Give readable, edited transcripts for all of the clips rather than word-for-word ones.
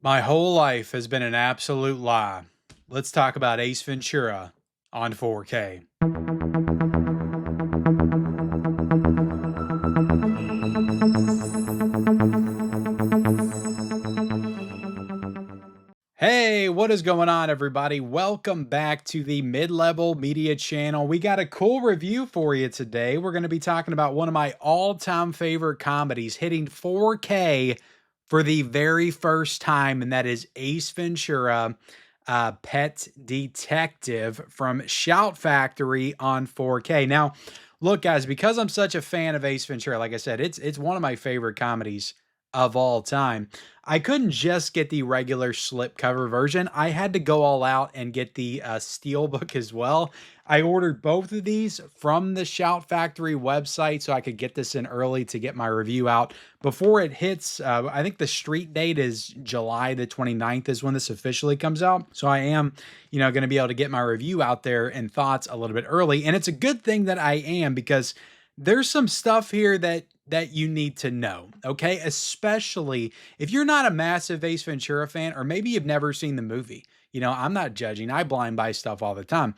My whole life has been an absolute lie. Let's talk about Ace Ventura on 4K. Hey, what is going on, everybody? Welcome back to the Mid-Level Media channel. We got a cool review for you today. We're going to be talking about one of my all-time favorite comedies hitting 4K for the very first time, and that is Ace Ventura, Pet Detective from Shout Factory on 4K. Now, look, guys, because I'm such a fan of Ace Ventura, like I said, it's one of my favorite comedies of all time. I couldn't just get the regular slipcover version. I had to go all out and get the steelbook as well. I ordered both of these from the Shout Factory website so I could get this in early to get my review out before it hits. I think the street date is July the 29th is when this officially comes out. So I am, going to be able to get my review out there and thoughts a little bit early. And it's a good thing that I am, because there's some stuff here that you need to know, okay? Especially if you're not a massive Ace Ventura fan, or maybe you've never seen the movie. I'm not judging. I blind buy stuff all the time.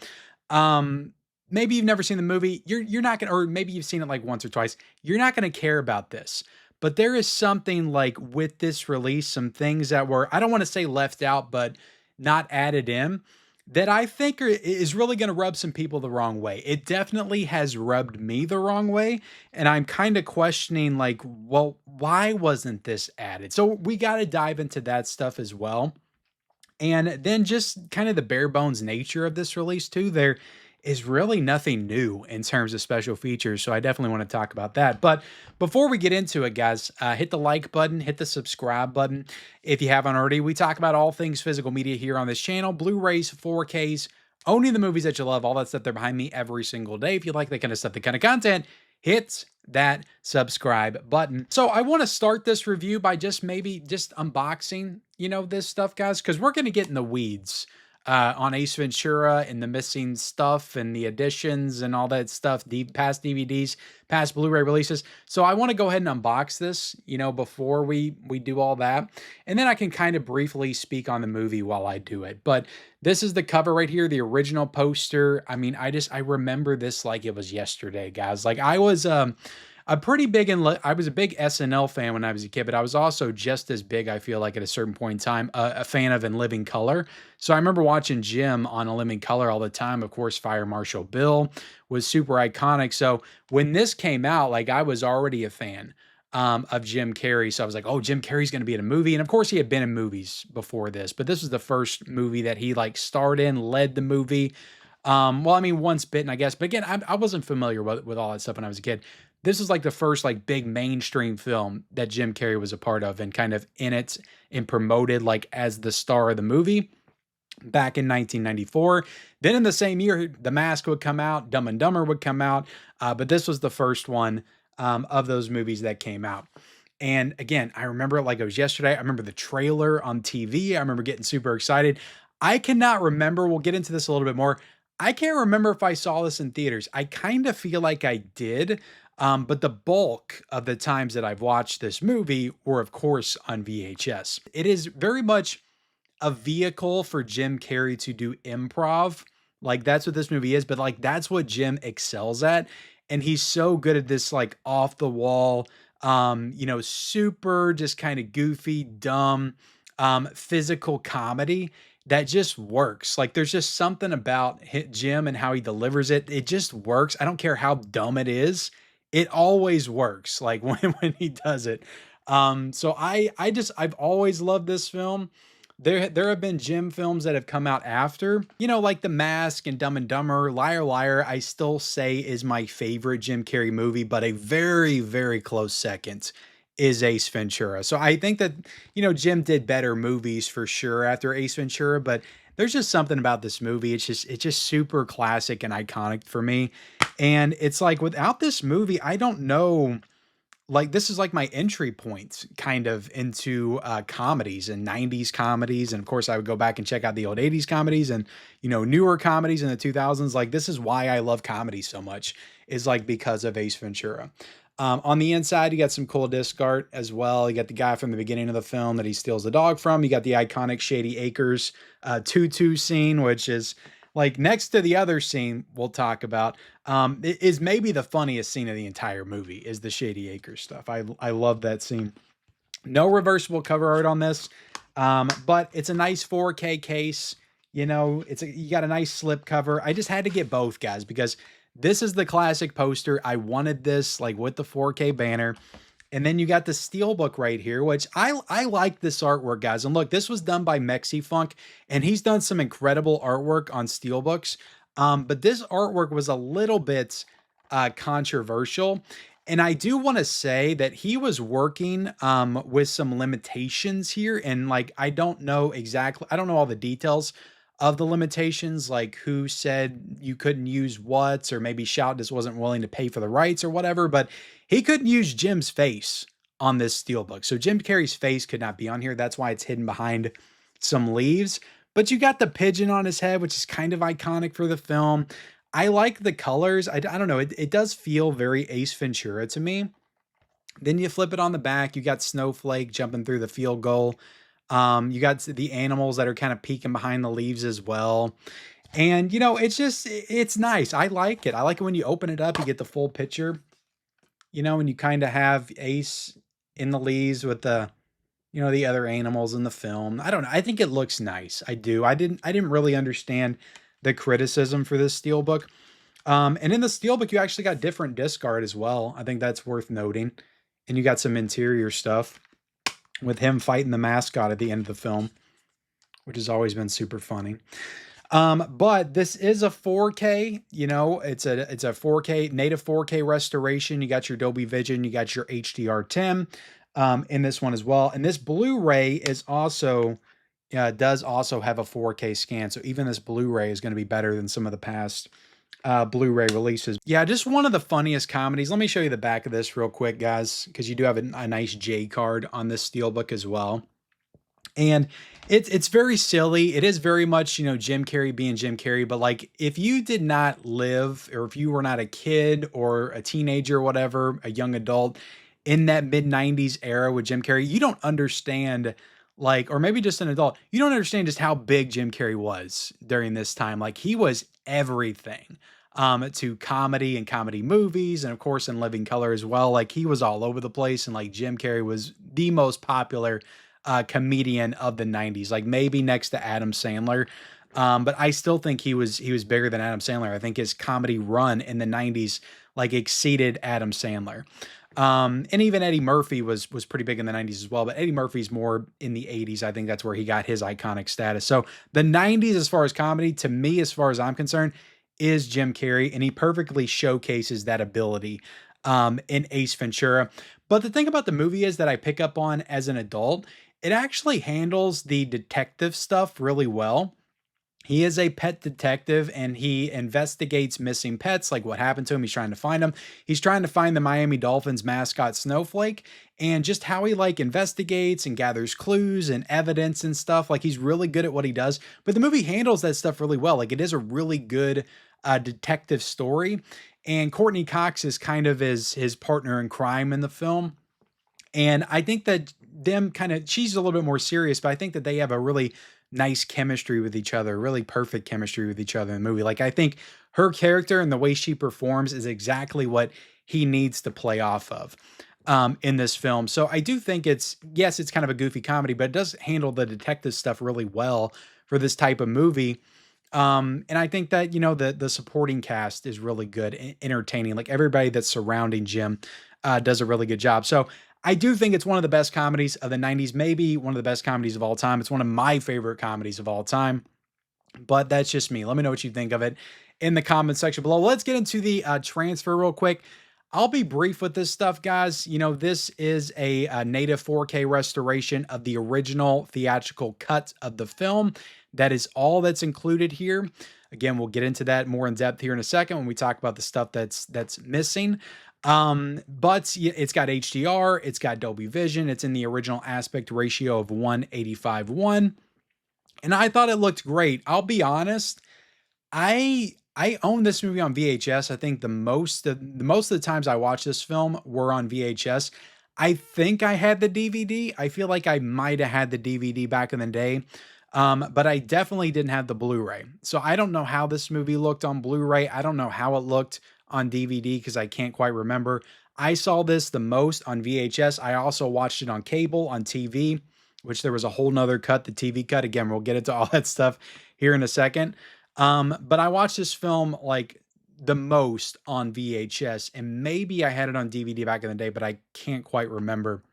Maybe you've never seen the movie. You're not gonna, or maybe you've seen it like once or twice. You're not gonna care about this. But there is something like with this release, some things that were, I don't want to say left out, but not added in, that I think is really going to rub some people the wrong way. It definitely has rubbed me the wrong way. And I'm kind of questioning, like, well, why wasn't this added? So we got to dive into that stuff as well. And then just kind of the bare bones nature of this release, too. There is really nothing new in terms of special features. So I definitely want to talk about that. But before we get into it, guys, hit the like button, hit the subscribe button. If you haven't already, we talk about all things physical media here on this channel: Blu-rays, 4Ks, owning the movies that you love, all that stuff there behind me every single day. If you like that kind of stuff, the kind of content, hit that subscribe button. So I want to start this review by just unboxing, this stuff, guys, because we're going to get in the weeds on Ace Ventura and the missing stuff and the additions and all that stuff, the past DVDs, past Blu-ray releases. So I want to go ahead and unbox this, before we do all that. And then I can kind of briefly speak on the movie while I do it. But this is the cover right here, the original poster. I mean, I remember this like it was yesterday, guys. Like I was I was a big SNL fan when I was a kid, but I was also just as big, I feel like, at a certain point in time, a fan of In Living Color. So I remember watching Jim on A Living Color all the time. Of course, Fire Marshal Bill was super iconic. So when this came out, like, I was already a fan of Jim Carrey. So I was like, oh, Jim Carrey's going to be in a movie. And of course, he had been in movies before this, but this was the first movie that he like starred in, led the movie. Well, I mean, Once Bitten, I guess. But again, I wasn't familiar with all that stuff when I was a kid. This is like the first like big mainstream film that Jim Carrey was a part of and kind of in it and promoted like as the star of the movie back in 1994. Then in the same year, The Mask would come out, Dumb and Dumber would come out, but this was the first one of those movies that came out. And again, I remember it like it was yesterday. I remember the trailer on TV. I remember getting super excited. I cannot remember. We'll get into this a little bit more. I can't remember if I saw this in theaters. I kind of feel like I did. But the bulk of the times that I've watched this movie were, of course, on VHS. It is very much a vehicle for Jim Carrey to do improv. Like, that's what this movie is, but like, that's what Jim excels at. And he's so good at this, like, off the wall, super just kind of goofy, dumb, physical comedy that just works. Like, there's just something about Jim and how he delivers it. It just works. I don't care how dumb it is. It always works, like, when he does it. So I've always loved this film. There have been Jim films that have come out after, like The Mask and Dumb and Dumber. Liar Liar, I still say is my favorite Jim Carrey movie, but a very, very close second is Ace Ventura. So I think that, Jim did better movies for sure after Ace Ventura, but there's just something about this movie. It's just super classic and iconic for me. And it's like, without this movie, I don't know, like, this is like my entry point kind of into comedies and 90s comedies. And of course, I would go back and check out the old 80s comedies and, newer comedies in the 2000s. Like, this is why I love comedy so much, is like because of Ace Ventura. On the inside, you got some cool disc art as well. You got the guy from the beginning of the film that he steals the dog from. You got the iconic Shady Acres tutu scene, which is like next to the other scene we'll talk about. It is maybe the funniest scene of the entire movie is the Shady Acres stuff. I love that scene. No reversible cover art on this, but it's a nice 4K case. You know, you got a nice slip cover. I just had to get both, guys, because this is the classic poster. I wanted this like with the 4K banner. And then you got the steelbook right here, which I like this artwork, guys. And look, this was done by Mexifunk, and he's done some incredible artwork on steelbooks. But this artwork was a little bit controversial. And I do want to say that he was working with some limitations here. And like, I don't know exactly, I don't know all the details of the limitations, like who said you couldn't use what, or maybe Shout just wasn't willing to pay for the rights or whatever, but he couldn't use Jim's face on this steelbook. So Jim Carrey's face could not be on here. That's why it's hidden behind some leaves. But you got the pigeon on his head, which is kind of iconic for the film. I like the colors. I don't know. It does feel very Ace Ventura to me. Then you flip it on the back. You got Snowflake jumping through the field goal. You got the animals that are kind of peeking behind the leaves as well. And, you know, it's nice. I like it. I like it when you open it up, you get the full picture, you know, and you kind of have Ace in the leaves with the other animals in the film. I don't know. I think it looks nice. I do. I didn't really understand the criticism for this steelbook. And in the steelbook, you actually got different disc art as well. I think that's worth noting. And you got some interior stuff with him fighting the mascot at the end of the film, which has always been super funny. But this is a 4K, you know, it's a 4K, native 4K restoration. You got your Dolby Vision, you got your HDR10 in this one as well. And this Blu-ray is also, does also have a 4K scan. So even this Blu-ray is going to be better than some of the past Blu-ray releases. Yeah, just one of the funniest comedies. Let me show you the back of this real quick, guys, because you do have a nice J card on this steelbook as well. And it's very silly. It is very much, you know, Jim Carrey being Jim Carrey. But like, if you did not live, or if you were not a kid or a teenager or whatever, a young adult in that mid-90s era with Jim Carrey, you don't understand, like, or maybe just an adult, you don't understand just how big Jim Carrey was during this time. Like, he was everything to comedy and comedy movies, and of course in Living Color as well. Like, he was all over the place, and like Jim Carrey was the most popular comedian of the 90s, like maybe next to Adam Sandler. But I still think he was bigger than Adam Sandler. I think his comedy run in the 90s like exceeded Adam Sandler. And even Eddie Murphy was pretty big in the 90s as well, but Eddie Murphy's more in the 80s. I think that's where he got his iconic status. So the 90s, as far as comedy, to me, as far as I'm concerned, is Jim Carrey, and he perfectly showcases that ability in Ace Ventura. But the thing about the movie is that I pick up on as an adult, it actually handles the detective stuff really well. He is a pet detective, and he investigates missing pets, like what happened to him. He's trying to find them. He's trying to find the Miami Dolphins mascot Snowflake, and just how he like investigates and gathers clues and evidence and stuff. Like, he's really good at what he does, but the movie handles that stuff really well. Like, it is a really good detective story, and Courtney Cox is kind of his partner in crime in the film. And I think that she's a little bit more serious, but I think that they have a really nice chemistry with each other, really perfect chemistry with each other in the movie. Like, I think her character and the way she performs is exactly what he needs to play off of in this film. So I do think it's kind of a goofy comedy, but it does handle the detective stuff really well for this type of movie. And I think that, you know, the supporting cast is really good, entertaining. Like, everybody that's surrounding Jim does a really good job. So I do think it's one of the best comedies of the 90s, maybe one of the best comedies of all time. It's one of my favorite comedies of all time, but that's just me. Let me know what you think of it in the comment section below. Let's get into the transfer real quick. I'll be brief with this stuff, guys. You know, this is a native 4K restoration of the original theatrical cut of the film. That is all that's included here. Again, we'll get into that more in depth here in a second when we talk about the stuff that's missing. But it's got HDR, it's got Dolby Vision, it's in the original aspect ratio of 1:85:1. And I thought it looked great. I'll be honest, I I own this movie on VHS. I think the most of the times I watched this film were on VHS. I think I had the DVD. I feel like I might have had the DVD back in the day. But I definitely didn't have the Blu-ray. So I don't know how this movie looked on Blu-ray. I don't know how it looked on DVD because I can't quite remember. I saw this the most on VHS. I also watched it on cable, on TV, which there was a whole nother cut, the TV cut. Again, we'll get into all that stuff here in a second. But I watched this film like the most on VHS, and maybe I had it on DVD back in the day, but I can't quite remember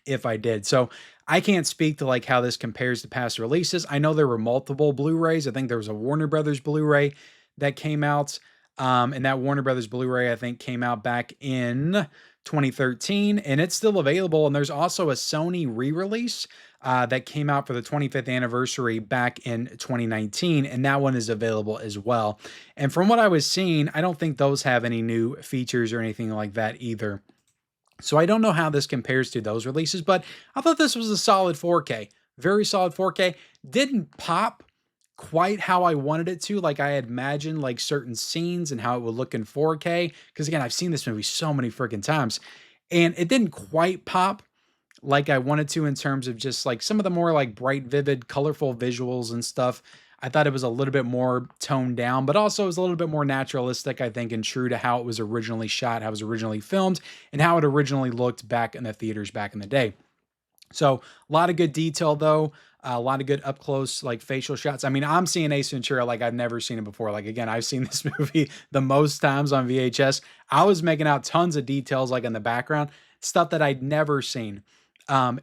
if I did. So I can't speak to like how this compares to past releases. I know there were multiple Blu-rays. I think there was a Warner Brothers Blu-ray that came out. And that Warner Brothers Blu-ray, I think, came out back in 2013, and it's still available. And there's also a Sony re-release that came out for the 25th anniversary back in 2019, and that one is available as well. And from what I was seeing, I don't think those have any new features or anything like that either. So I don't know how this compares to those releases, but I thought this was a solid 4K. Very solid 4K. Didn't pop quite how I wanted it to. Like I had imagined like certain scenes and how it would look in 4K. Because again, I've seen this movie so many freaking times. And it didn't quite pop like I wanted to in terms of just like some of the more like bright, vivid, colorful visuals and stuff. I thought it was a little bit more toned down, but also it was a little bit more naturalistic, I think, and true to how it was originally shot, how it was originally filmed, and how it originally looked back in the theaters back in the day. So a lot of good detail though, a lot of good up close like facial shots. I mean, I'm seeing Ace Ventura like I've never seen it before. Like again, I've seen this movie the most times on VHS. I was making out tons of details like in the background, stuff that I'd never seen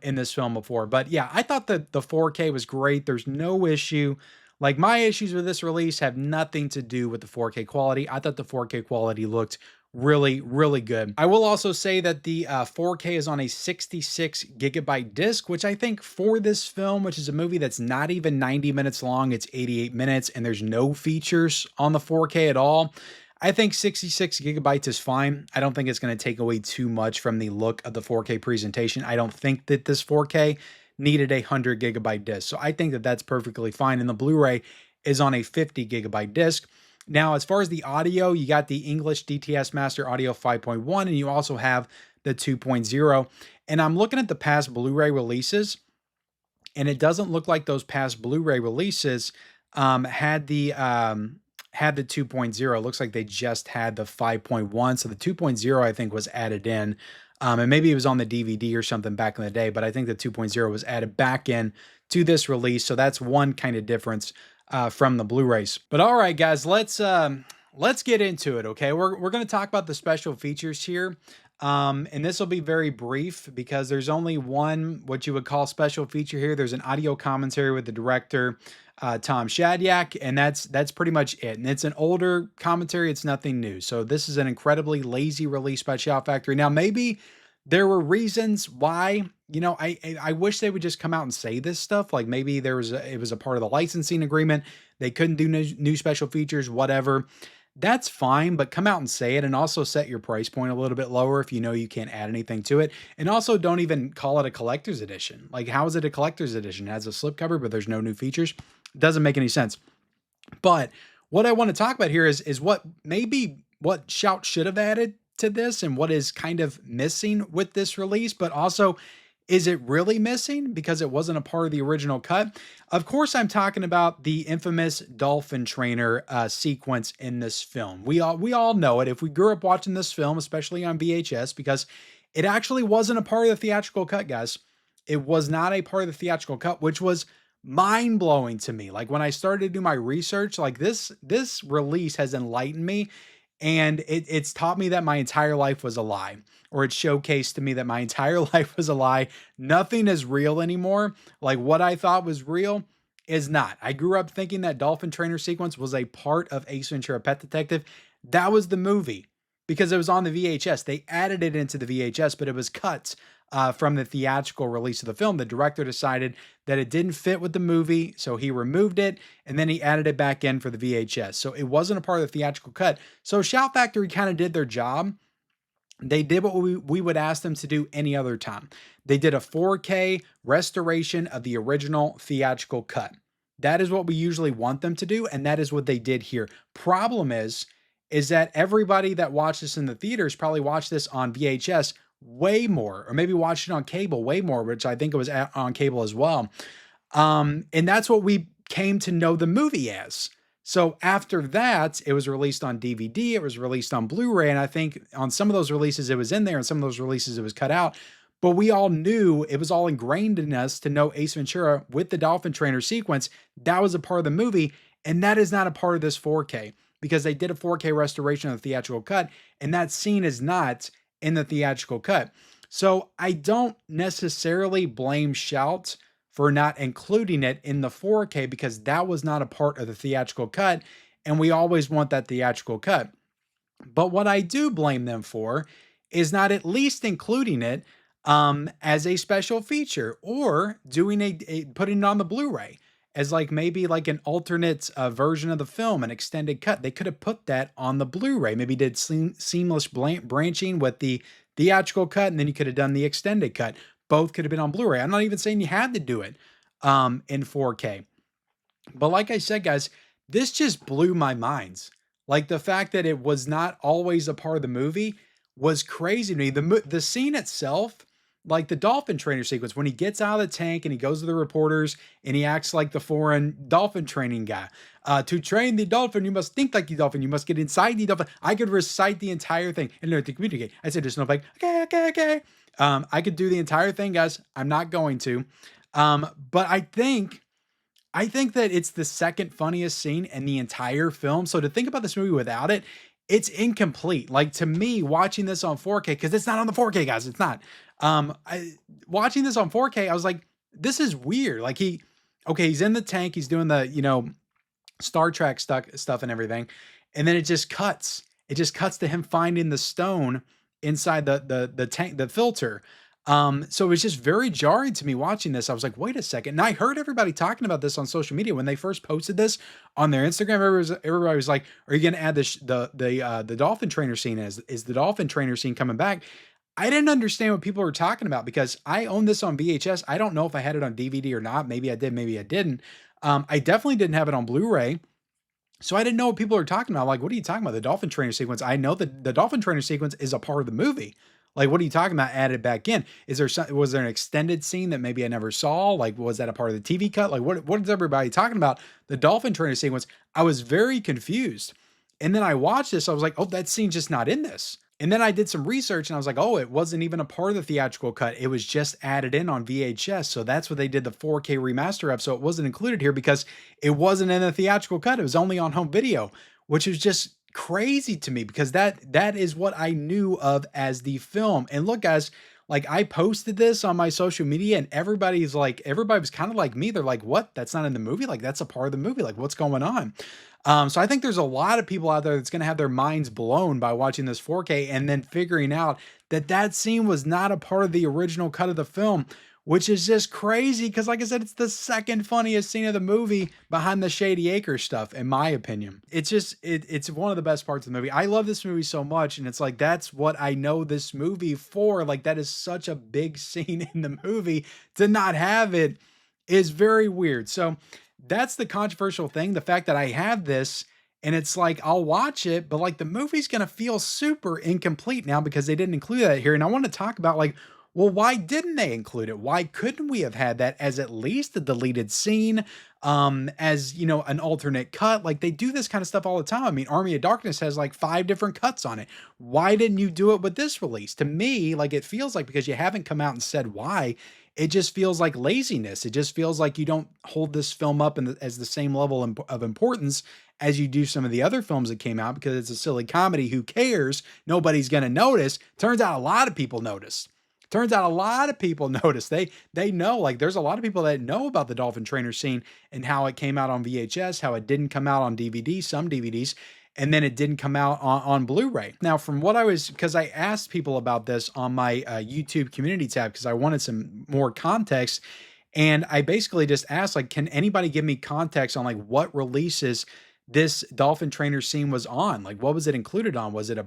in this film before. But yeah, I thought that the 4K was great. There's no issue. Like my issues with this release have nothing to do with the 4K quality. I thought the 4K quality looked really, really good. I will also say that the 4K is on a 66 gigabyte disc, which I think for this film, which is a movie that's not even 90 minutes long, it's 88 minutes, and there's no features on the 4K at all. I think 66 gigabytes is fine. I don't think it's going to take away too much from the look of the 4K presentation. I don't think that this 4K needed a 100 gigabyte disc. So I think that that's perfectly fine. And the Blu-ray is on a 50 gigabyte disc. Now, as far as the audio, you got the English DTS Master Audio 5.1, and you also have the 2.0. And I'm looking at the past Blu-ray releases, and it doesn't look like those past Blu-ray releases had the 2.0. It looks like they just had the 5.1. So the 2.0, I think, was added in. And maybe it was on the DVD or something back in the day, but I think the 2.0 was added back in to this release. So that's one kind of difference from the Blu-rays. But all right, guys, let's get into it. Okay, we're going to talk about the special features here. And this will be very brief because there's only one, what you would call special feature here. There's an audio commentary with the director, Tom Shadyac, and that's pretty much it. And it's an older commentary. It's nothing new. So this is an incredibly lazy release by Shout Factory. Now, maybe there were reasons why, you know, I wish they would just come out and say this stuff. Like maybe it was a part of the licensing agreement. They couldn't do new special features, whatever. That's fine, but come out and say it, and also set your price point a little bit lower if you know you can't add anything to it. And also don't even call it a collector's edition. Like, how is it a collector's edition? It has a slipcover, but there's no new features. It doesn't make any sense. But what I want to talk about here is what Shout should have added to this and what is kind of missing with this release, but also, is it really missing because it wasn't a part of the original cut? Of course, I'm talking about the infamous dolphin trainer sequence in this film. We all know it if we grew up watching this film, especially on VHS, because it actually wasn't a part of the theatrical cut, guys. It was not a part of the theatrical cut, which was mind-blowing to me. Like when I started to do my research, like this release has enlightened me, and it's taught me that my entire life was a lie, or it showcased to me that my entire life was a lie. Nothing is real anymore. Like what I thought was real is not. I grew up thinking that dolphin trainer sequence was a part of Ace Ventura: Pet Detective. That was the movie because it was on the VHS. They added it into the VHS, but it was cut from the theatrical release of the film. The director decided that it didn't fit with the movie, so he removed it, and then he added it back in for the VHS. So it wasn't a part of the theatrical cut. So Shout Factory kind of did their job. They did what we would ask them to do any other time. They did a 4K restoration of the original theatrical cut. That is what we usually want them to do, and that is what they did here. Problem is that everybody that watched this in the theaters probably watched this on VHS way more, or maybe watched it on cable way more, which I think it was on cable as well. And that's what we came to know the movie as. So after that, it was released on DVD, it was released on Blu-ray, and I think on some of those releases it was in there, and some of those releases it was cut out. But we all knew, it was all ingrained in us to know Ace Ventura with the Dolphin Trainer sequence. That was a part of the movie, and that is not a part of this 4K because they did a 4K restoration of the theatrical cut, and that scene is not in the theatrical cut. So I don't necessarily blame Shout for not including it in the 4K because that was not a part of the theatrical cut, and we always want that theatrical cut. But what I do blame them for is not at least including it as a special feature, or doing putting it on the Blu-ray as like maybe like an alternate version of the film, an extended cut. They could have put that on the Blu-ray. Maybe did seamless branching with the theatrical cut, and then you could have done the extended cut. Both could have been on Blu-ray. I'm not even saying you had to do it in 4K. But like I said, guys, this just blew my mind. Like the fact that it was not always a part of the movie was crazy to me. The scene itself, like the dolphin trainer sequence, when he gets out of the tank and he goes to the reporters and he acts like the foreign dolphin training guy. To train the dolphin, you must think like the dolphin. You must get inside the dolphin. I could recite the entire thing and learn to communicate. I said to Snowflake, okay. I could do the entire thing, guys. I'm not going to. But I think that it's the second funniest scene in the entire film. So to think about this movie without it, it's incomplete. Like to me, watching this on 4K, because it's not on the 4K, guys. It's not. Watching this on 4K, I was like, this is weird. Like he's in the tank, he's doing the, Star Trek stuff and everything. And then it just cuts. It just cuts to him finding the stone inside the tank, the filter. So it was just very jarring to me watching this. I was like, wait a second. And I heard everybody talking about this on social media when they first posted this on their Instagram. Everybody was like, are you going to add the dolphin trainer scene? Is the dolphin trainer scene coming back? I didn't understand what people were talking about because I own this on VHS. I don't know if I had it on DVD or not. Maybe I did, maybe I didn't. I definitely didn't have it on Blu-ray. So I didn't know what people were talking about. Like, what are you talking about? The dolphin trainer sequence. I know that the dolphin trainer sequence is a part of the movie. Like, what are you talking about? Added back in? Was there an extended scene that maybe I never saw? Like, was that a part of the TV cut? Like, what is everybody talking about? The dolphin trainer sequence. I was very confused. And then I watched this. I was like, oh, that scene's just not in this. And then I did some research and I was like, oh, it wasn't even a part of the theatrical cut. It was just added in on VHS. So that's what they did the 4K remaster of. So it wasn't included here because it wasn't in the theatrical cut. It was only on home video, which was just crazy to me because that is what I knew of as the film. And look, guys, like I posted this on my social media and everybody was kind of like me. They're like, what? That's not in the movie? Like that's a part of the movie. Like what's going on? So I think there's a lot of people out there that's going to have their minds blown by watching this 4K and then figuring out that scene was not a part of the original cut of the film, which is just crazy. Cause like I said, it's the second funniest scene of the movie behind the Shady Acres stuff, in my opinion. It's just, it's one of the best parts of the movie. I love this movie so much. And it's like, that's what I know this movie for. Like that is such a big scene in the movie. To not have it is very weird. So that's the controversial thing. The fact that I have this and it's like, I'll watch it, but like the movie's going to feel super incomplete now because they didn't include that here. And I want to talk about like, well, why didn't they include it? Why couldn't we have had that as at least a deleted scene, as, an alternate cut? Like they do this kind of stuff all the time. I mean, Army of Darkness has like 5 different cuts on it. Why didn't you do it with this release? To me, like it feels like because you haven't come out and said why, it just feels like laziness. It just feels like you don't hold this film up as the same level of importance as you do some of the other films that came out because it's a silly comedy. Who cares? Nobody's going to notice. Turns out a lot of people noticed. Turns out a lot of people noticed. They know, like there's a lot of people that know about the dolphin trainer scene and how it came out on VHS, how it didn't come out on DVD, some DVDs, and then it didn't come out on Blu-ray. Now, from what because I asked people about this on my YouTube community tab because I wanted some more context, and I basically just asked, like, can anybody give me context on like what releases this dolphin trainer scene was on? Like, what was it included on? Was it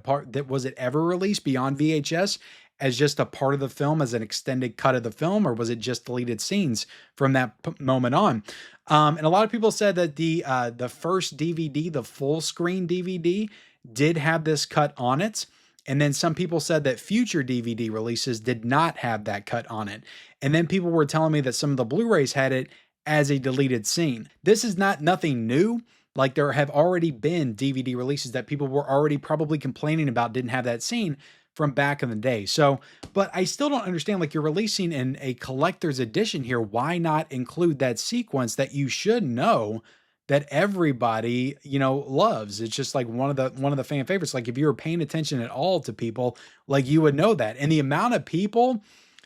was it ever released beyond VHS? as just a part of the film, as an extended cut of the film, or was it just deleted scenes from that moment on? And a lot of people said that the first DVD, the full screen DVD, did have this cut on it. And then some people said that future DVD releases did not have that cut on it. And then people were telling me that some of the Blu-rays had it as a deleted scene. This is not nothing new. Like, there have already been DVD releases that people were already probably complaining about didn't have that scene from back in the day. So, but I still don't understand, like, you're releasing in a collector's edition here. Why not include that sequence that you should know that everybody, loves? It's just like one of the fan favorites. Like, if you were paying attention at all to people, like, you would know that. And the amount of people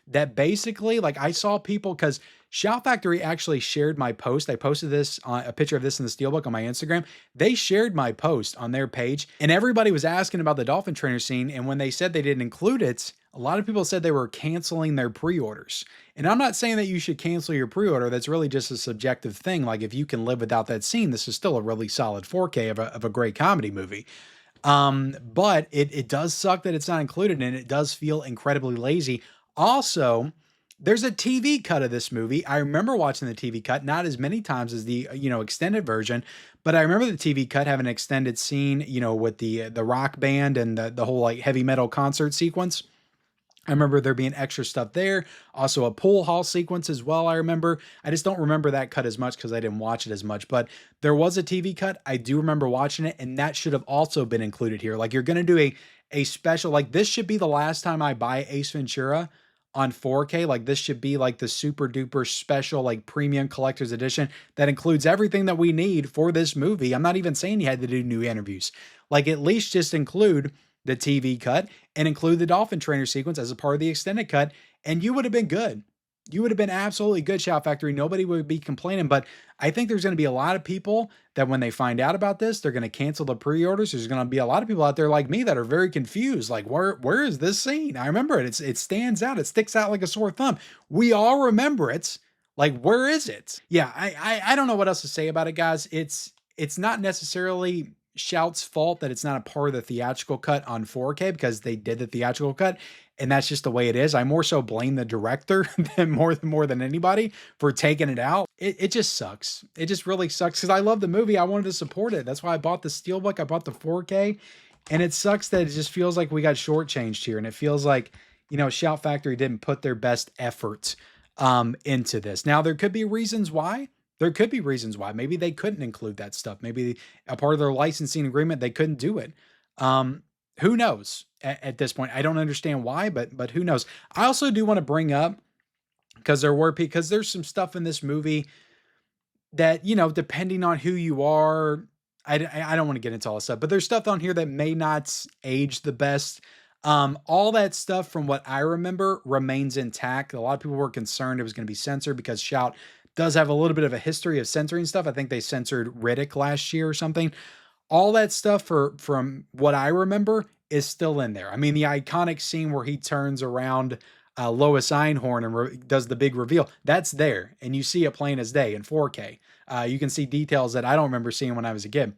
that basically, like, I saw people, because Shout Factory actually shared my post. I posted this on a picture of this in the Steelbook on my Instagram. They shared my post on their page, and everybody was asking about the Dolphin trainer scene. And when they said they didn't include it, a lot of people said they were canceling their pre-orders. And I'm not saying that you should cancel your pre-order. That's really just a subjective thing. Like, if you can live without that scene, this is still a really solid 4K of a great comedy movie. But it does suck that it's not included, and it does feel incredibly lazy. Also, there's a TV cut of this movie. I remember watching the TV cut, not as many times as the, extended version, but I remember the TV cut having an extended scene, with the rock band and the whole, like, heavy metal concert sequence. I remember there being extra stuff there. Also a pool hall sequence as well, I remember. I just don't remember that cut as much because I didn't watch it as much. But there was a TV cut. I do remember watching it, and that should have also been included here. Like, you're going to do a special, like, this should be the last time I buy Ace Ventura on 4K. Like, this should be like the super duper special, like, premium collector's edition that includes everything that we need for this movie. I'm not even saying you had to do new interviews. Like, at least just include the TV cut and include the Dolphin trainer sequence as a part of the extended cut, and you would have been good. You would have been absolutely good, Shout Factory. Nobody would be complaining. But I think there's going to be a lot of people that when they find out about this, they're going to cancel the pre-orders. There's going to be a lot of people out there like me that are very confused. Like, where is this scene? I remember it. It stands out. It sticks out like a sore thumb. We all remember it. Like, where is it? Yeah, I don't know what else to say about it, guys. It's not necessarily Shout's fault that it's not a part of the theatrical cut on 4K, because they did the theatrical cut, and that's just the way it is. I more so blame the director than more than anybody for taking it out. It just sucks. It just really sucks, because I love the movie. I wanted to support it. That's why I bought the Steelbook. I bought the 4K, and it sucks that it just feels like we got shortchanged here, and it feels like, Shout Factory didn't put their best effort into this. Now, there could be reasons why. Maybe they couldn't include that stuff. Maybe a part of their licensing agreement, they couldn't do it. Who knows at this point? I don't understand why, but who knows? I also do want to bring up, because there's some stuff in this movie that, depending on who you are, I don't want to get into all this stuff, but there's stuff on here that may not age the best. All that stuff, from what I remember, remains intact. A lot of people were concerned it was going to be censored, because Shout does have a little bit of a history of censoring stuff. I think they censored Riddick last year or something. All that stuff, from what I remember, is still in there. I mean, the iconic scene where he turns around Lois Einhorn and does the big reveal, that's there. And you see it plain as day in 4K. You can see details that I don't remember seeing when I was a kid.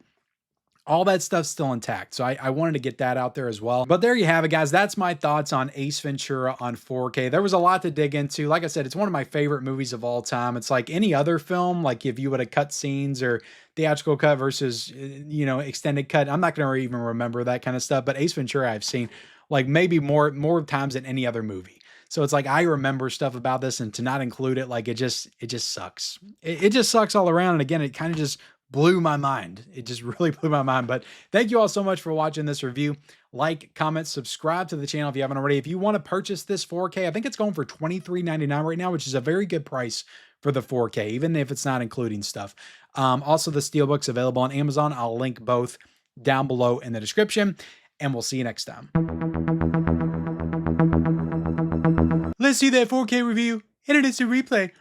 All that stuff's still intact. So I wanted to get that out there as well. But there you have it, guys. That's my thoughts on Ace Ventura on 4K. There was a lot to dig into. Like I said, it's one of my favorite movies of all time. It's like any other film, like if you would have cut scenes or theatrical cut versus, extended cut, I'm not going to even remember that kind of stuff. But Ace Ventura, I've seen like maybe more times than any other movie. So it's like, I remember stuff about this, and to not include it, like, it just sucks. It just sucks all around. And again, it kind of just blew my mind. It just really blew my mind. But thank you all so much for watching this review. Like, comment, subscribe to the channel if you haven't already. If you want to purchase this 4K, I think it's going for $23.99 right now, which is a very good price for the 4K, even if it's not including stuff. Also, the Steelbook's available on Amazon. I'll link both down below in the description, and we'll see you next time. Let's see that 4K review and an instant replay.